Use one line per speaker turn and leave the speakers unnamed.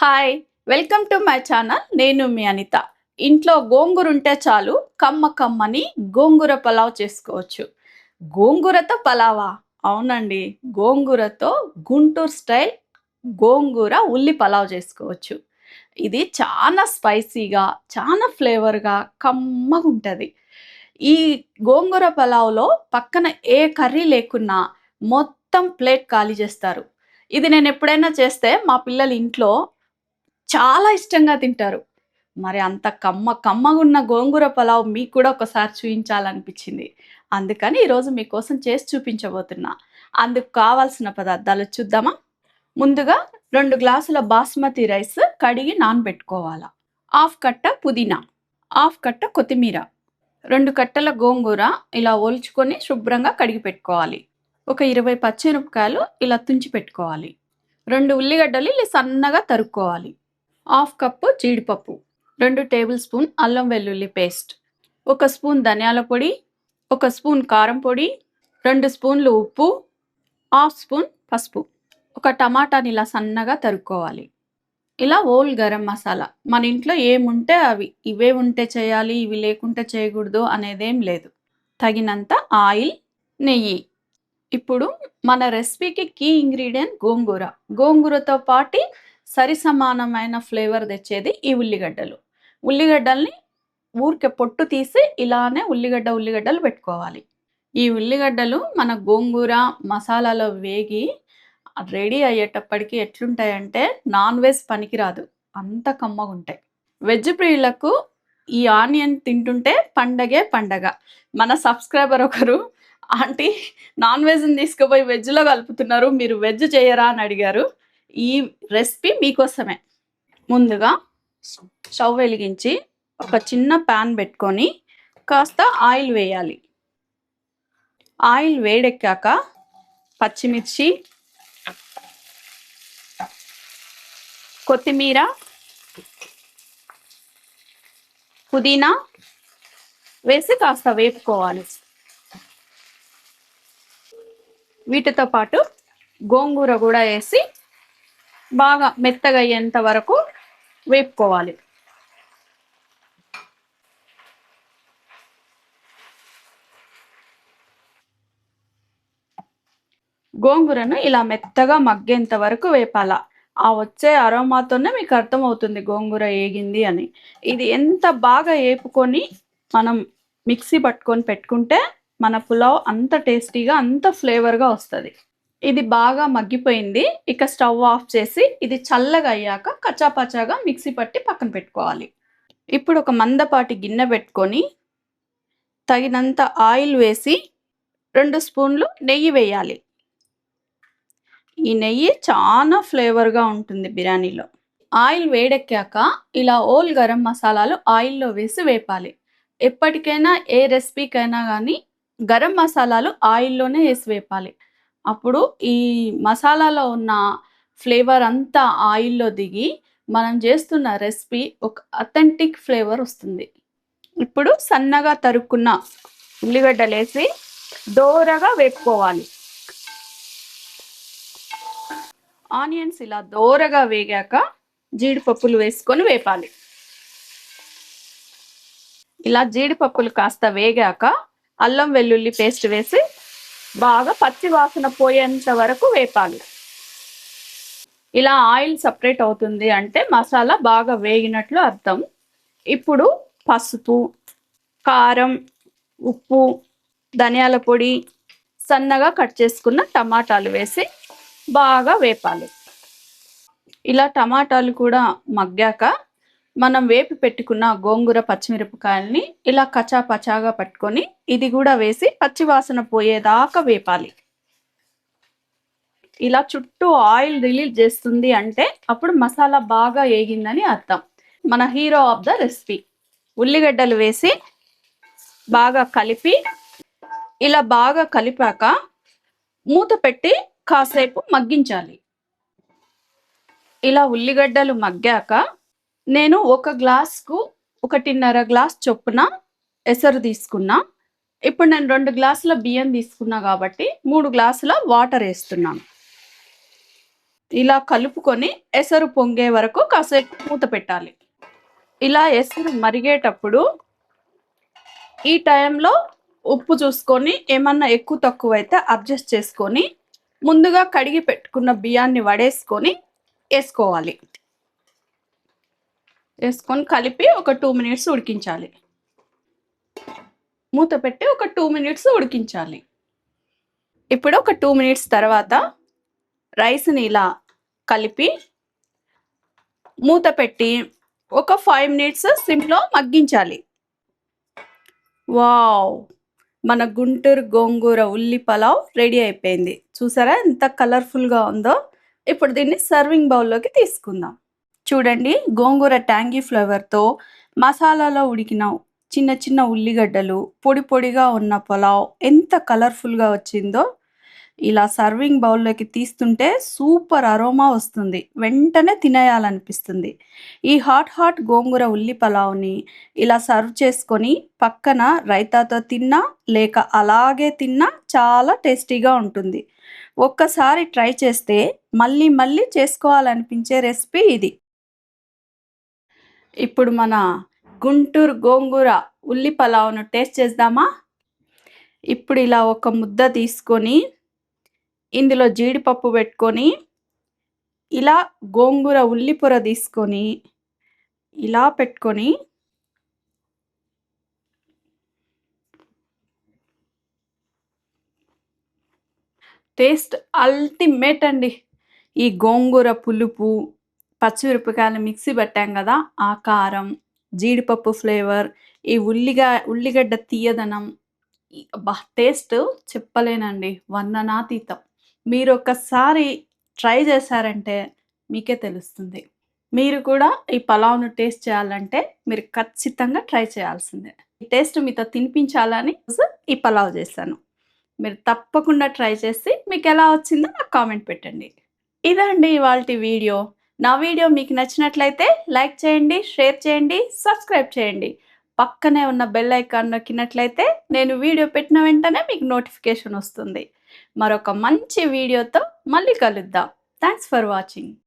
Hi welcome to my channel. నేను మీ అనిత. ఇంట్లో గోంగూర ఉంటే చాలు కమ్మని గోంగూర పలావ్ చేసుకోవచ్చు. గోంగూరతో పలావా? అవునండి, గోంగూరతో గుంటూరు స్టైల్ గోంగూర ఉల్లి పలావ్ చేసుకోవచ్చు. ఇది చాలా స్పైసీగా, చాలా ఫ్లేవర్గా, కమ్మగా ఉంటుంది. ఈ గోంగూర పలావ్లో పక్కన ఏ కర్రీ లేకున్నా మొత్తం ప్లేట్ ఖాళీ చేస్తారు. ఇది నేను ఎప్పుడైనా చేస్తే మా పిల్లలు ఇంట్లో చాలా ఇష్టంగా తింటారు. మరి అంత కమ్మగున్న గోంగూర పలావ్ మీకు కూడా ఒకసారి చూయించాలనిపించింది. అందుకని ఈరోజు మీకోసం చేసి చూపించబోతున్నా. అందుకు కావాల్సిన పదార్థాలు చూద్దామా? ముందుగా 2 గ్లాసుల బాస్మతి రైస్ కడిగి నానబెట్టుకోవాల. హాఫ్ కట్ట పుదీనా, హాఫ్ కట్ట కొత్తిమీర, 2 కట్టల గోంగూర ఇలా ఒలుచుకొని శుభ్రంగా కడిగి పెట్టుకోవాలి. ఒక 20 పచ్చిమిరపకాయలు ఇలా తుంచి పెట్టుకోవాలి. 2 ఉల్లిగడ్డలు ఇలా సన్నగా తరుక్కోవాలి. హాఫ్ కప్పు జీడిపప్పు, 2 టేబుల్ స్పూన్ అల్లం వెల్లుల్లి పేస్ట్, 1 స్పూన్ ధనియాల పొడి, 1 స్పూన్ కారం పొడి, 2 స్పూన్లు ఉప్పు, హాఫ్ స్పూన్ పసుపు, 1 టమాటాని ఇలా సన్నగా తరుక్కోవాలి. ఇలా ఓల్ గరం మసాలా మన ఇంట్లో ఏముంటే అవి, ఇవే ఉంటే చేయాలి, ఇవి లేకుంటే చేయకూడదు అనేదేం లేదు. తగినంత ఆయిల్, నెయ్యి. ఇప్పుడు మన రెసిపీకి కీ ఇంగ్రీడియంట్ గోంగూర. గోంగూరతో పాటు సరి సమానమైన ఫ్లేవర్ తెచ్చేది ఈ ఉల్లిగడ్డలు. ఉల్లిగడ్డల్ని ఊరికే పొట్టు తీసి ఇలానే ఉల్లిగడ్డలు పెట్టుకోవాలి. ఈ ఉల్లిగడ్డలు మన గోంగూర మసాలాలో వేగి రెడీ అయ్యేటప్పటికి ఎట్లుంటాయంటే నాన్ వెజ్ పనికిరాదు, అంత కమ్మగా ఉంటాయి. వెజ్ ప్రియులకు ఈ ఆనియన్ తింటుంటే పండగే పండగ. మన సబ్స్క్రైబర్ ఒకరు, ఆంటీ నాన్ వెజ్ని తీసుకుపోయి వెజ్లో కలుపుతున్నారు, మీరు వెజ్ చేయరా అని అడిగారు. ఈ రెసిపీ మీకోసమే. ముందుగా స్టవ్ వెలిగించి ఒక చిన్న ప్యాన్ పెట్టుకొని కాస్త ఆయిల్ వేయాలి. ఆయిల్ వేడెక్కాక పచ్చిమిర్చి, కొత్తిమీర, పుదీనా వేసి కాస్త వేపుకోవాలి. వీటితో పాటు గోంగూర కూడా వేసి బాగా మెత్తగా అయ్యేంత వరకు వేపుకోవాలి. గోంగూరను ఇలా మెత్తగా మగ్గేంత వరకు వేపాల. ఆ వచ్చే అరోమాతోనే మీకు అర్థమవుతుంది గోంగూర ఏగింది అని. ఇది ఎంత బాగా వేపుకొని మనం మిక్సీ పట్టుకొని పెట్టుకుంటే మన పులావ్ అంత టేస్టీగా, అంత ఫ్లేవర్గా వస్తుంది. ఇది బాగా మగ్గిపోయింది. ఇక స్టవ్ ఆఫ్ చేసి ఇది చల్లగా అయ్యాక కచ్చాపచ్చాగా మిక్సీ పట్టి పక్కన పెట్టుకోవాలి. ఇప్పుడు ఒక మందపాటి గిన్నె పెట్టుకొని తగినంత ఆయిల్ వేసి 2 స్పూన్లు నెయ్యి వేయాలి. ఈ నెయ్యి చాలా ఫ్లేవర్గా ఉంటుంది బిర్యానీలో. ఆయిల్ వేడెక్కాక ఇలా ఓల్ గరం మసాలాలు ఆయిల్లో వేసి వేపాలి. ఎప్పటికైనా ఏ రెసిపీకైనా కానీ గరం మసాలాలు ఆయిల్లోనే వేసి వేపాలి. అప్పుడు ఈ మసాలాలో ఉన్న ఫ్లేవర్ అంతా ఆయిల్లో దిగి మనం చేస్తున్న రెసిపీ ఒక అథెంటిక్ ఫ్లేవర్ వస్తుంది. ఇప్పుడు సన్నగా తరుక్కున్న ఉల్లిగడ్డలు వేసి దోరగా వేపుకోవాలి. ఆనియన్స్ ఇలా దోరగా వేగాక జీడిపప్పులు వేసుకొని వేపాలి. ఇలా జీడిపప్పులు కాస్త వేగాక అల్లం వెల్లుల్లి పేస్ట్ వేసి బాగా పచ్చి వాసన పోయేంత వరకు వేపాలి. ఇలా ఆయిల్ సపరేట్ అవుతుంది అంటే మసాలా బాగా వేగినట్లు అర్థం. ఇప్పుడు పసుపు, కారం, ఉప్పు, ధనియాల పొడి, సన్నగా కట్ చేసుకున్న టమాటాలు వేసి బాగా వేపాలి. ఇలా టమాటాలు కూడా మగ్గాక మనం వేపి పెట్టుకున్న గోంగూర పచ్చిమిరపకాయల్ని ఇలా కచాపచాగా పట్టుకొని ఇది కూడా వేసి పచ్చివాసన పోయేదాకా వేపాలి. ఇలా చుట్టూ ఆయిల్ రిలీజ్ చేస్తుంది అంటే అప్పుడు మసాలా బాగా వేగిందని అర్థం. మన హీరో ఆఫ్ ద రెసిపీ. ఉల్లిగడ్డలు వేసి బాగా కలిపి ఇలా బాగా కలిపాక మూత పెట్టి కాసేపు మగ్గించాలి. ఇలా ఉల్లిగడ్డలు మగ్గాక నేను 1 గ్లాస్కు 1.5 గ్లాస్ చొప్పున ఎసరు తీసుకున్నా. ఇప్పుడు నేను 2 గ్లాసుల బియ్యం తీసుకున్నా కాబట్టి 3 గ్లాసుల వాటర్ వేస్తున్నాను. ఇలా కలుపుకొని ఎసరు పొంగే వరకు కాసేపు మూత పెట్టాలి. ఇలా ఎసరు మరిగేటప్పుడు ఈ టైంలో ఉప్పు చూసుకొని ఏమన్నా ఎక్కువ తక్కువైతే అడ్జస్ట్ చేసుకొని ముందుగా కడిగి పెట్టుకున్న బియ్యాన్ని వడేసుకొని వేసుకోవాలి. వేసుకొని కలిపి ఒక 2 మినిట్స్ ఉడికించాలి. మూత పెట్టి ఒక 2 మినిట్స్ ఉడికించాలి. ఇప్పుడు ఒక 2 మినిట్స్ తర్వాత రైస్ని ఇలా కలిపి మూత పెట్టి ఒక 5 మినిట్స్ సిమ్లో మగ్గించాలి. వావ్, మన గుంటూరు గోంగూర ఉల్లి పలావ్ రెడీ అయిపోయింది. చూసారా ఎంత కలర్ఫుల్గా ఉందో. ఇప్పుడు దీన్ని సర్వింగ్ బౌల్లోకి తీసుకుందాం. చూడండి, గోంగూర ట్యాంగీ ఫ్లేవర్తో మసాలాలో ఉడికిన చిన్న చిన్న ఉల్లిగడ్డలు, పొడి పొడిగా ఉన్న పులావ్ ఎంత కలర్ఫుల్గా వచ్చిందో. ఇలా సర్వింగ్ బౌల్లోకి తీస్తుంటే సూపర్ అరోమా వస్తుంది, వెంటనే తినేయాలనిపిస్తుంది. ఈ హాట్ గోంగూర ఉల్లి పలావ్ని ఇలా సర్వ్ చేసుకొని పక్కన రైతాతో తిన్నా లేక అలాగే తిన్నా చాలా టేస్టీగా ఉంటుంది. ఒక్కసారి ట్రై చేస్తే మళ్ళీ మళ్ళీ చేసుకోవాలనిపించే రెసిపీ ఇది. ఇప్పుడు మన గుంటూరు గోంగూర ఉల్లి పలావ్ను టేస్ట్ చేద్దామా? ఇప్పుడు ఇలా ఒక ముద్ద తీసుకొని ఇందులో జీడిపప్పు పెట్టుకొని ఇలా గోంగూర ఉల్లి పొర తీసుకొని ఇలా పెట్టుకొని టేస్ట్ అల్టిమేట్ అండి. ఈ గోంగూర పులుపు, పచ్చిమిరపకాయలు మిక్సీ పెట్టాం కదా, ఆ కారం, జీడిపప్పు ఫ్లేవర్, ఈ ఉల్లిగడ్డ తీయదనం, టేస్ట్ చెప్పలేనండి, వర్ణనాతీతం. మీరు ఒక్కసారి ట్రై చేశారంటే మీకే తెలుస్తుంది. మీరు కూడా ఈ పలావ్ను టేస్ట్ చేయాలంటే మీరు ఖచ్చితంగా ట్రై చేయాల్సిందే. ఈ టేస్ట్ మీతో తినిపించాలని ఈ పలావ్ చేశాను. మీరు తప్పకుండా ట్రై చేసి మీకు ఎలా వచ్చిందో నాకు కామెంట్ పెట్టండి. ఇదండి ఇవాల్టి వీడియో. నా వీడియో మీకు నచ్చినట్లయితే లైక్ చేయండి, షేర్ చేయండి, సబ్స్క్రైబ్ చేయండి. పక్కనే ఉన్న బెల్ ఐకాన్ నొక్కినట్లయితే నేను వీడియో పెట్టిన వెంటనే మీకు నోటిఫికేషన్ వస్తుంది. మరొక మంచి వీడియోతో మళ్ళీ కలుద్దాం. Thanks for watching.